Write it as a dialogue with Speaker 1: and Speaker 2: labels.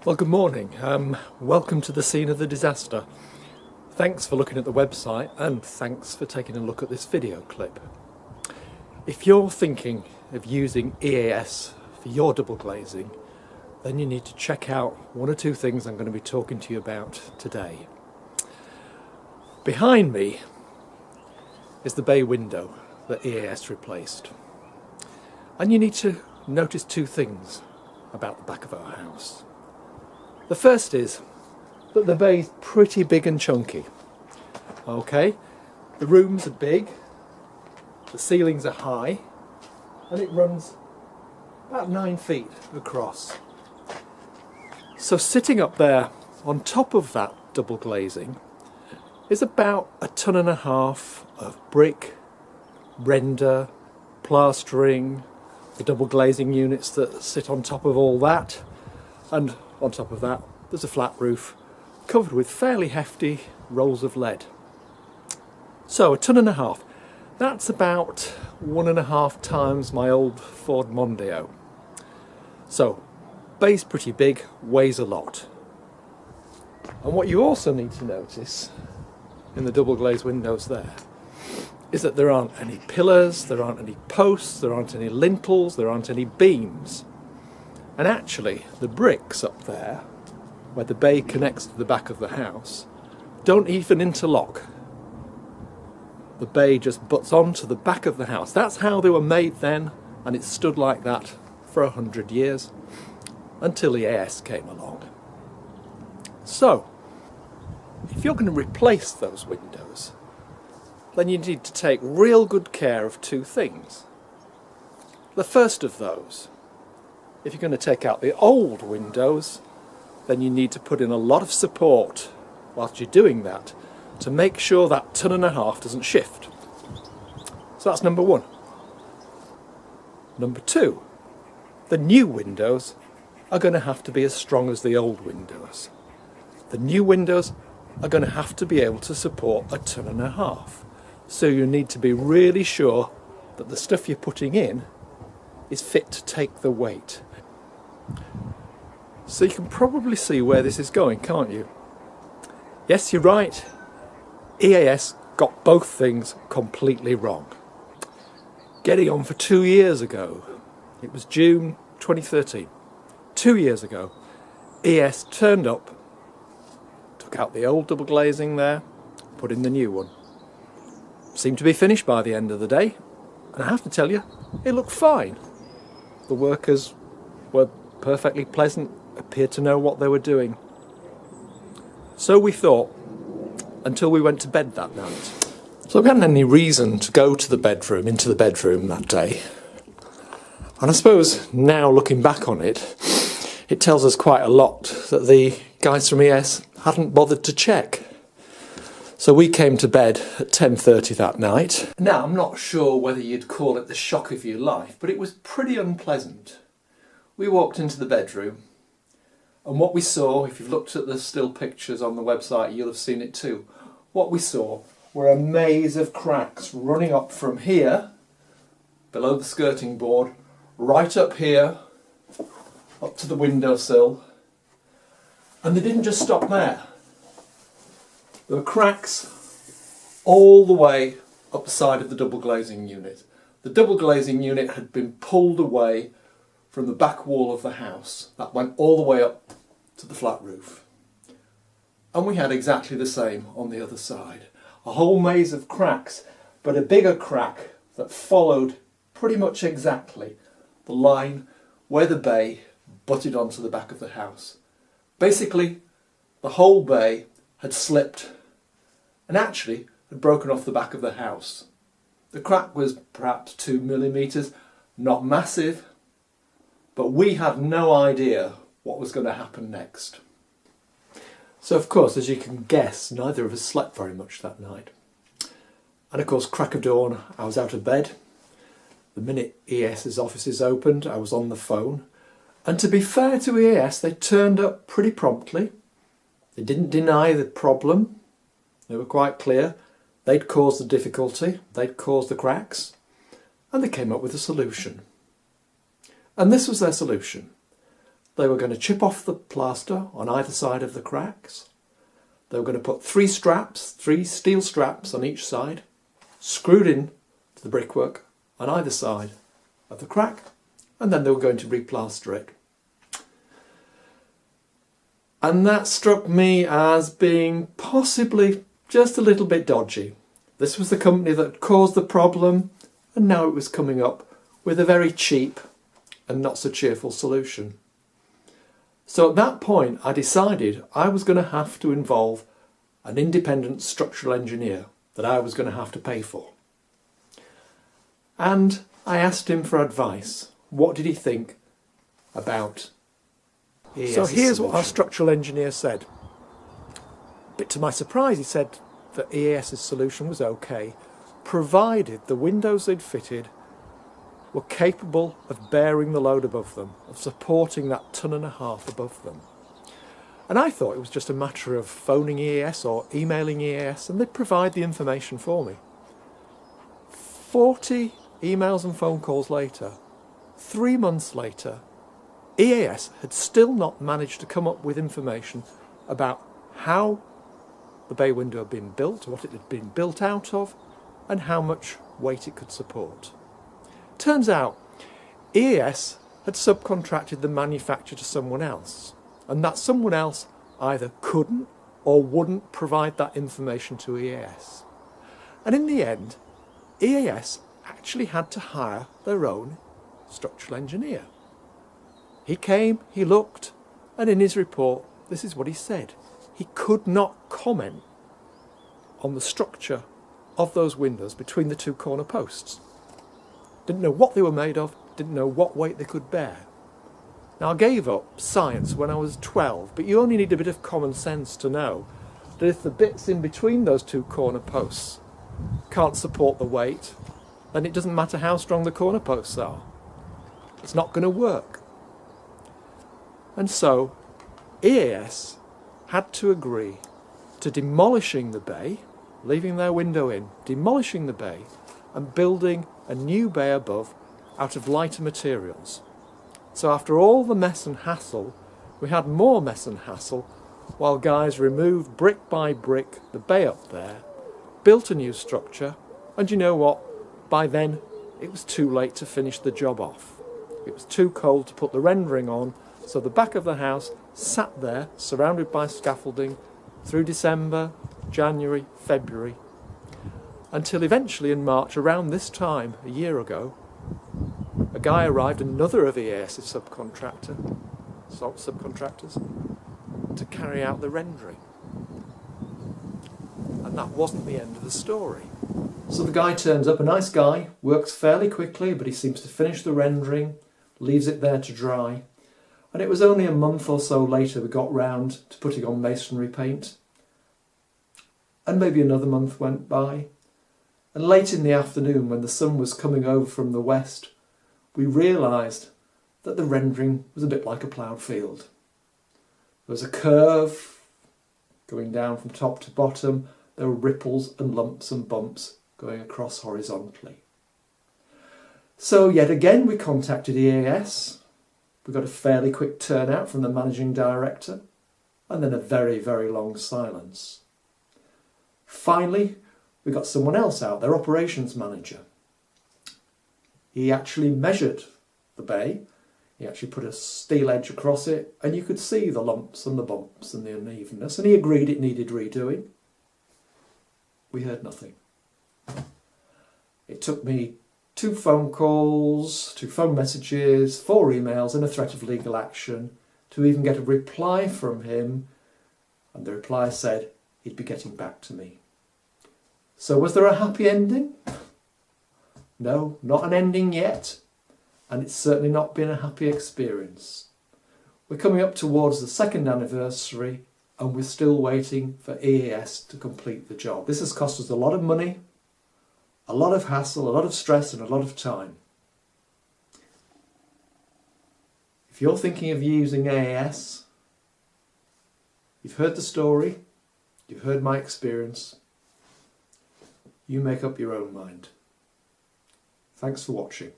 Speaker 1: Well, good morning. Welcome to the scene of the disaster. Thanks for looking at the website and thanks for taking a look at this video clip. If you're thinking of using EAS for your double glazing, then you need to check out one or two things I'm going to be talking to you about today. Behind me is the bay window that EAS replaced. And you need to notice two things about the back of our house. The first is that the bay is pretty big and chunky. Okay, the rooms are big, the ceilings are high, and it runs about 9 feet across. So sitting up there on top of that double glazing is about 1.5 tons of brick, render, plastering, the double glazing units that sit on top of all that, and on top of that there's a flat roof covered with fairly hefty rolls of lead. So 1.5 tons, that's about 1.5 times my old Ford Mondeo. So bay's pretty big, weighs a lot. And what you also need to notice in the double glazed windows there is that there aren't any pillars, there aren't any posts, there aren't any lintels, there aren't any beams. And actually, the bricks up there, where the bay connects to the back of the house, don't even interlock. The bay just butts onto the back of the house. That's how they were made then, and it stood like that for 100 years, until the EAS came along. So, if you're going to replace those windows, then you need to take real good care of two things. The first of those, if you're going to take out the old windows, then you need to put in a lot of support whilst you're doing that to make sure that 1.5 tons doesn't shift. So that's number one. Number two, the new windows are going to have to be as strong as the old windows. The new windows are going to have to be able to support 1.5 tons. So you need to be really sure that the stuff you're putting in is fit to take the weight. So you can probably see where this is going, can't you? Yes, you're right. EAS got both things completely wrong. Getting on for 2 years ago, it was June 2013, 2 years ago, EAS turned up, took out the old double glazing there, put in the new one. Seemed to be finished by the end of the day, and I have to tell you, it looked fine. The workers were perfectly pleasant, appeared to know what they were doing. So we thought, until we went to bed that night. So we hadn't any reason to go to the bedroom, into the bedroom that day. And I suppose now looking back on it, it tells us quite a lot that the guys from EAS hadn't bothered to check. So we came to bed at 10:30 that night. Now, I'm not sure whether you'd call it the shock of your life, but it was pretty unpleasant. We walked into the bedroom, and what we saw, if you've looked at the still pictures on the website, you'll have seen it too. What we saw were a maze of cracks running up from here, below the skirting board, right up here, up to the windowsill. And they didn't just stop there. There were cracks all the way up the side of the double glazing unit. The double glazing unit had been pulled away from the back wall of the house. That went all the way up to the flat roof. And we had exactly the same on the other side. A whole maze of cracks, but a bigger crack that followed pretty much exactly the line where the bay butted onto the back of the house. Basically, the whole bay had slipped and actually had broken off the back of the house. The crack was perhaps 2 millimetres, not massive, but we had no idea what was going to happen next. So of course, as you can guess, neither of us slept very much that night. And of course, crack of dawn, I was out of bed. The minute EAS's offices opened, I was on the phone. And to be fair to EAS, they turned up pretty promptly. They didn't deny the problem. They were quite clear. They'd caused the difficulty, they'd caused the cracks, and they came up with a solution. And this was their solution. They were going to chip off the plaster on either side of the cracks. They were going to put three steel straps on each side, screwed in to the brickwork on either side of the crack, and then they were going to replaster it. And that struck me as being possibly just a little bit dodgy. This was the company that caused the problem, and now it was coming up with a very cheap and not so cheerful solution. So at that point I decided I was going to have to involve an independent structural engineer that I was going to have to pay for. And I asked him for advice. What did he think about EAS? So here's what our structural engineer said. But to my surprise, he said that EAS's solution was okay, provided the windows they'd fitted were capable of bearing the load above them, of supporting that 1.5 tons above them. And I thought it was just a matter of phoning EAS or emailing EAS, and they'd provide the information for me. 40 emails and phone calls later, 3 months later, EAS had still not managed to come up with information about how the bay window had been built, what it had been built out of, and how much weight it could support. Turns out EAS had subcontracted the manufacture to someone else, and that someone else either couldn't or wouldn't provide that information to EAS. And in the end, EAS actually had to hire their own structural engineer. He came, he looked, and in his report, this is what he said. He could not comment on the structure of those windows between the two corner posts. Didn't know what they were made of, didn't know what weight they could bear. Now, I gave up science when I was 12, but you only need a bit of common sense to know that if the bits in between those two corner posts can't support the weight, then it doesn't matter how strong the corner posts are. It's not going to work. And so EAS had to agree to demolishing the bay, leaving their window in, demolishing the bay and building a new bay above out of lighter materials. So after all the mess and hassle, we had more mess and hassle while guys removed brick by brick the bay up there, built a new structure, and you know what? By then it was too late to finish the job off. It was too cold to put the rendering on, so the back of the house sat there surrounded by scaffolding through December, January, February, until eventually in March, around this time a year ago, a guy arrived, another of EAS's subcontractors, to carry out the rendering. And that wasn't the end of the story. So the guy turns up, a nice guy, works fairly quickly, but he seems to finish the rendering, leaves it there to dry. And it was only a month or so later we got round to putting on masonry paint. And maybe another month went by. And late in the afternoon, when the sun was coming over from the west, we realised that the rendering was a bit like a ploughed field. There was a curve going down from top to bottom. There were ripples and lumps and bumps going across horizontally. So yet again we contacted EAS. We got a fairly quick turnout from the managing director, and then a very, very long silence. Finally, we got someone else out, their operations manager. He actually measured the bay, he actually put a steel edge across it, and you could see the lumps and the bumps and the unevenness, and he agreed it needed redoing. We heard nothing. It took me 2 phone calls, 2 phone messages, 4 emails and a threat of legal action to even get a reply from him, and the reply said he'd be getting back to me. So was there a happy ending? No, not an ending yet, and it's certainly not been a happy experience. We're coming up towards the 2nd anniversary and we're still waiting for EAS to complete the job. This has cost us a lot of money, a lot of hassle, a lot of stress and a lot of time. If you're thinking of using EAS, you've heard the story, you've heard my experience, you make up your own mind. Thanks for watching.